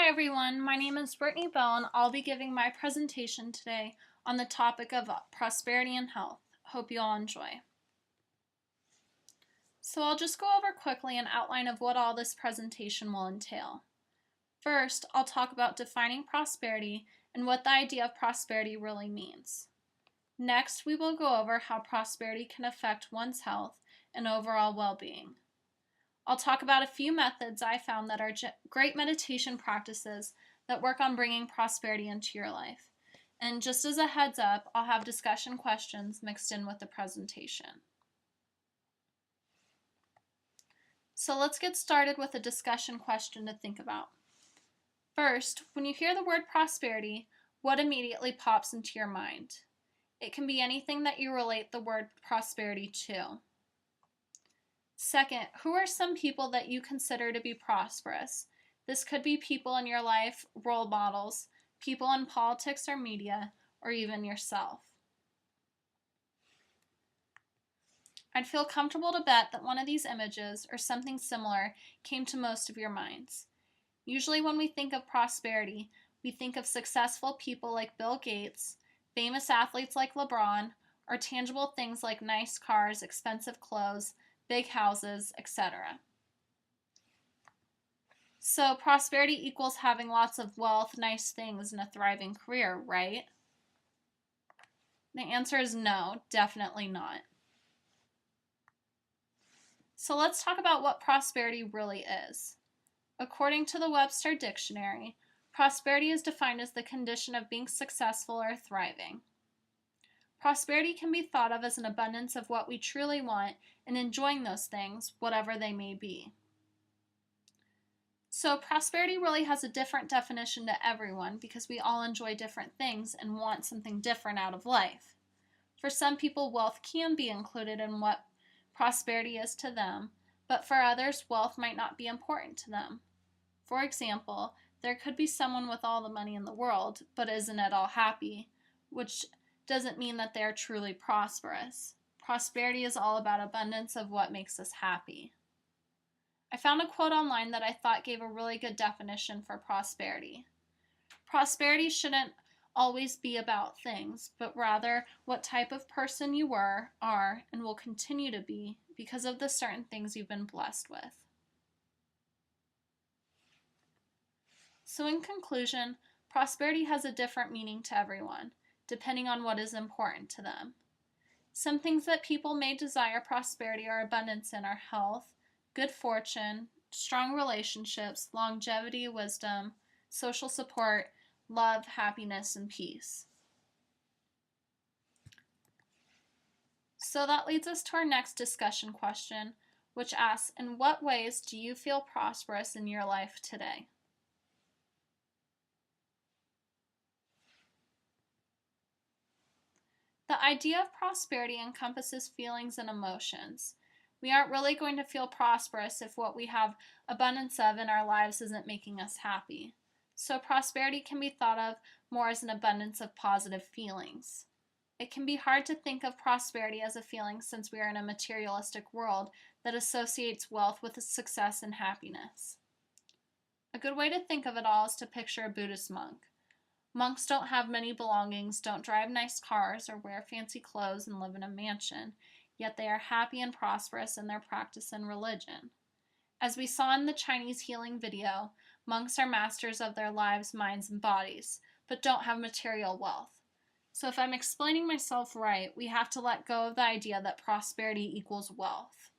everyone, my name is Brittany Bell and I'll be giving my presentation today on the topic of prosperity and health. Hope you all enjoy. So I'll just go over quickly an outline of what all this presentation will entail. First, I'll talk about defining prosperity and what the idea of prosperity really means. Next, we will go over how prosperity can affect one's health and overall well-being. I'll talk about a few methods I found that are great meditation practices that work on bringing prosperity into your life. And just as a heads up, I'll have discussion questions mixed in with the presentation. So let's get started with a discussion question to think about. First, when you hear the word prosperity, what immediately pops into your mind? It can be anything that you relate the word prosperity to. Second, who are some people that you consider to be prosperous? This could be people in your life, role models, people in politics or media, or even yourself. I'd feel comfortable to bet that one of these images, or something similar, came to most of your minds. Usually when we think of prosperity, we think of successful people like Bill Gates, famous athletes like LeBron, or tangible things like nice cars, expensive clothes, big houses, etc. So prosperity equals having lots of wealth, nice things, and a thriving career, right? The answer is no, definitely not. So let's talk about what prosperity really is. According to the Webster Dictionary, prosperity is defined as the condition of being successful or thriving. Prosperity can be thought of as an abundance of what we truly want and enjoying those things, whatever they may be. So prosperity really has a different definition to everyone because we all enjoy different things and want something different out of life. For some people, wealth can be included in what prosperity is to them, but for others, wealth might not be important to them. For example, there could be someone with all the money in the world, but isn't at all happy, which doesn't mean that they're truly prosperous. Prosperity is all about abundance of what makes us happy. I found a quote online that I thought gave a really good definition for prosperity. Prosperity shouldn't always be about things, but rather what type of person you were, are, and will continue to be because of the certain things you've been blessed with. So in conclusion, prosperity has a different meaning to everyone, depending on what is important to them. Some things that people may desire prosperity or abundance in are health, good fortune, strong relationships, longevity, wisdom, social support, love, happiness, and peace. So that leads us to our next discussion question, which asks, in what ways do you feel prosperous in your life today? The idea of prosperity encompasses feelings and emotions. We aren't really going to feel prosperous if what we have abundance of in our lives isn't making us happy. So prosperity can be thought of more as an abundance of positive feelings. It can be hard to think of prosperity as a feeling since we are in a materialistic world that associates wealth with success and happiness. A good way to think of it all is to picture a Buddhist monk. Monks don't have many belongings, don't drive nice cars, or wear fancy clothes and live in a mansion, yet they are happy and prosperous in their practice and religion. As we saw in the Chinese healing video, monks are masters of their lives, minds, and bodies, but don't have material wealth. So if I'm explaining myself right, we have to let go of the idea that prosperity equals wealth.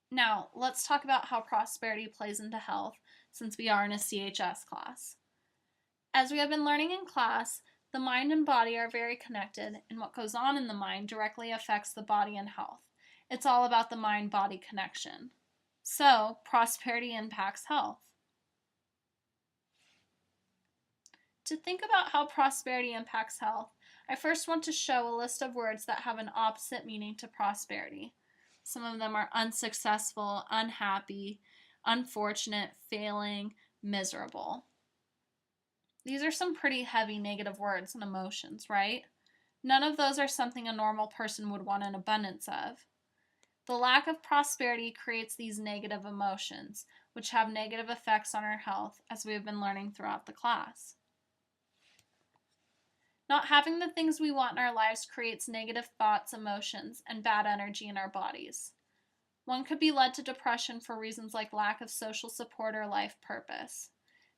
Now, let's talk about how prosperity plays into health, since we are in a CHS class. As we have been learning in class, the mind and body are very connected, and what goes on in the mind directly affects the body and health. It's all about the mind-body connection. So, prosperity impacts health. To think about how prosperity impacts health, I first want to show a list of words that have an opposite meaning to prosperity. Some of them are unsuccessful, unhappy, unfortunate, failing, miserable. These are some pretty heavy negative words and emotions, right? None of those are something a normal person would want an abundance of. The lack of prosperity creates these negative emotions, which have negative effects on our health, as we have been learning throughout the class. Not having the things we want in our lives creates negative thoughts, emotions, and bad energy in our bodies. One could be led to depression for reasons like lack of social support or life purpose.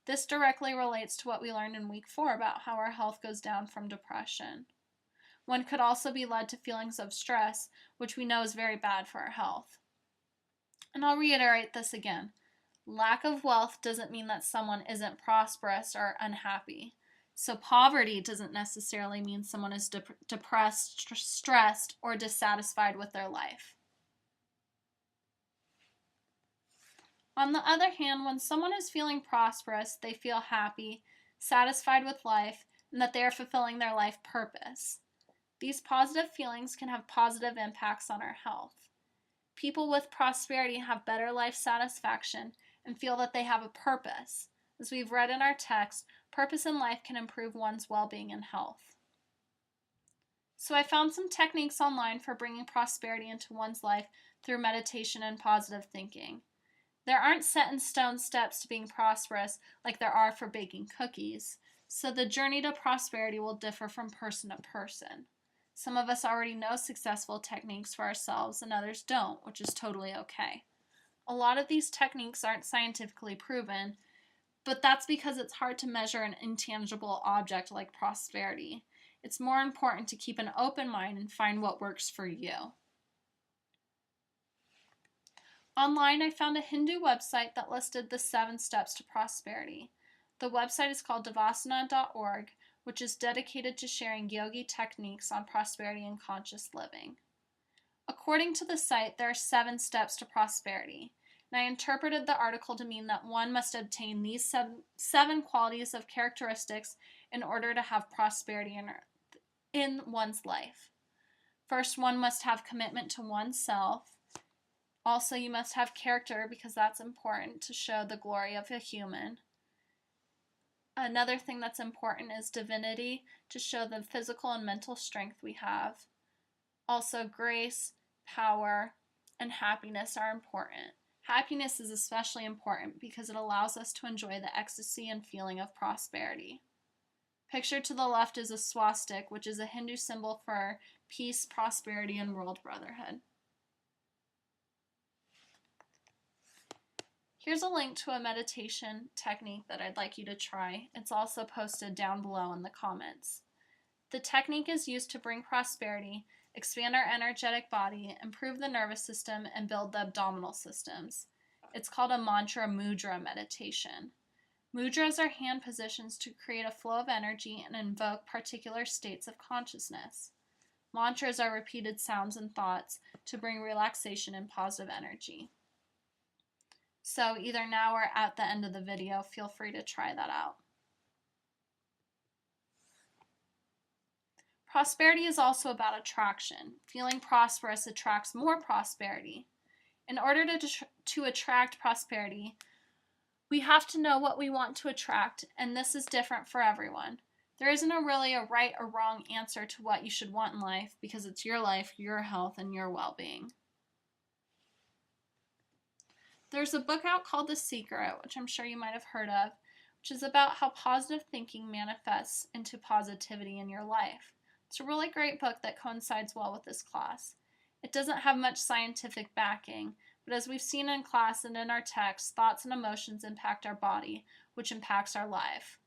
This directly relates to what we learned in week 4 about how our health goes down from depression. One could also be led to feelings of stress, which we know is very bad for our health. And I'll reiterate this again. Lack of wealth doesn't mean that someone isn't prosperous or unhappy. So poverty doesn't necessarily mean someone is depressed, stressed, or dissatisfied with their life. On the other hand, when someone is feeling prosperous, they feel happy, satisfied with life, and that they are fulfilling their life purpose. These positive feelings can have positive impacts on our health. People with prosperity have better life satisfaction and feel that they have a purpose. As we've read in our text, purpose in life can improve one's well-being and health. So I found some techniques online for bringing prosperity into one's life through meditation and positive thinking. There aren't set in stone steps to being prosperous like there are for baking cookies, so the journey to prosperity will differ from person to person. Some of us already know successful techniques for ourselves and others don't, which is totally okay. A lot of these techniques aren't scientifically proven, but that's because it's hard to measure an intangible object like prosperity. It's more important to keep an open mind and find what works for you. Online, I found a Hindu website that listed the 7 steps to prosperity. The website is called devasana.org, which is dedicated to sharing yogi techniques on prosperity and conscious living. According to the site, there are 7 steps to prosperity, and I interpreted the article to mean that one must obtain these seven qualities of characteristics in order to have prosperity in one's life. First, one must have commitment to oneself. Also, you must have character because that's important to show the glory of a human. Another thing that's important is divinity, to show the physical and mental strength we have. Also, grace, power, and happiness are important. Happiness is especially important because it allows us to enjoy the ecstasy and feeling of prosperity. Pictured to the left is a swastika, which is a Hindu symbol for peace, prosperity, and world brotherhood. Here's a link to a meditation technique that I'd like you to try. It's also posted down below in the comments. The technique is used to bring prosperity, expand our energetic body, improve the nervous system, and build the abdominal systems. It's called a mantra mudra meditation. Mudras are hand positions to create a flow of energy and invoke particular states of consciousness. Mantras are repeated sounds and thoughts to bring relaxation and positive energy. So either now or at the end of the video, feel free to try that out. Prosperity is also about attraction. Feeling prosperous attracts more prosperity. In order to attract prosperity, we have to know what we want to attract, and this is different for everyone. There isn't really a right or wrong answer to what you should want in life because it's your life, your health, and your well-being. There's a book out called The Secret, which I'm sure you might have heard of, which is about how positive thinking manifests into positivity in your life. It's a really great book that coincides well with this class. It doesn't have much scientific backing, but as we've seen in class and in our text, thoughts and emotions impact our body, which impacts our life.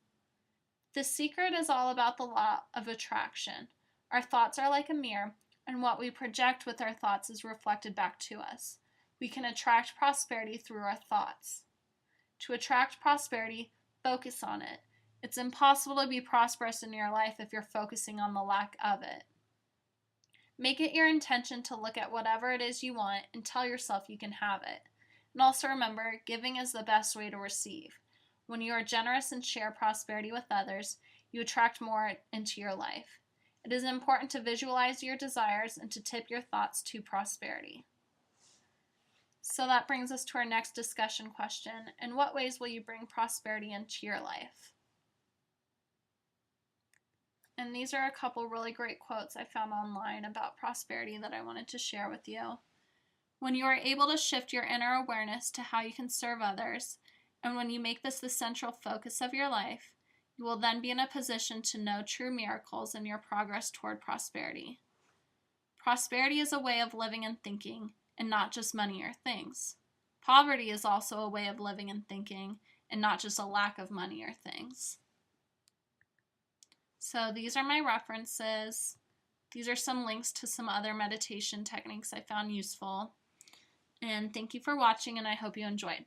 The Secret is all about the law of attraction. Our thoughts are like a mirror, and what we project with our thoughts is reflected back to us. We can attract prosperity through our thoughts. To attract prosperity, focus on it. It's impossible to be prosperous in your life if you're focusing on the lack of it. Make it your intention to look at whatever it is you want and tell yourself you can have it. And also remember, giving is the best way to receive. When you are generous and share prosperity with others, you attract more into your life. It is important to visualize your desires and to tip your thoughts to prosperity. So that brings us to our next discussion question. In what ways will you bring prosperity into your life? And these are a couple really great quotes I found online about prosperity that I wanted to share with you. When you are able to shift your inner awareness to how you can serve others, and when you make this the central focus of your life, you will then be in a position to know true miracles in your progress toward prosperity. Prosperity is a way of living and thinking, and not just money or things. Poverty is also a way of living and thinking, and not just a lack of money or things. So these are my references. These are some links to some other meditation techniques I found useful. And thank you for watching, and I hope you enjoyed.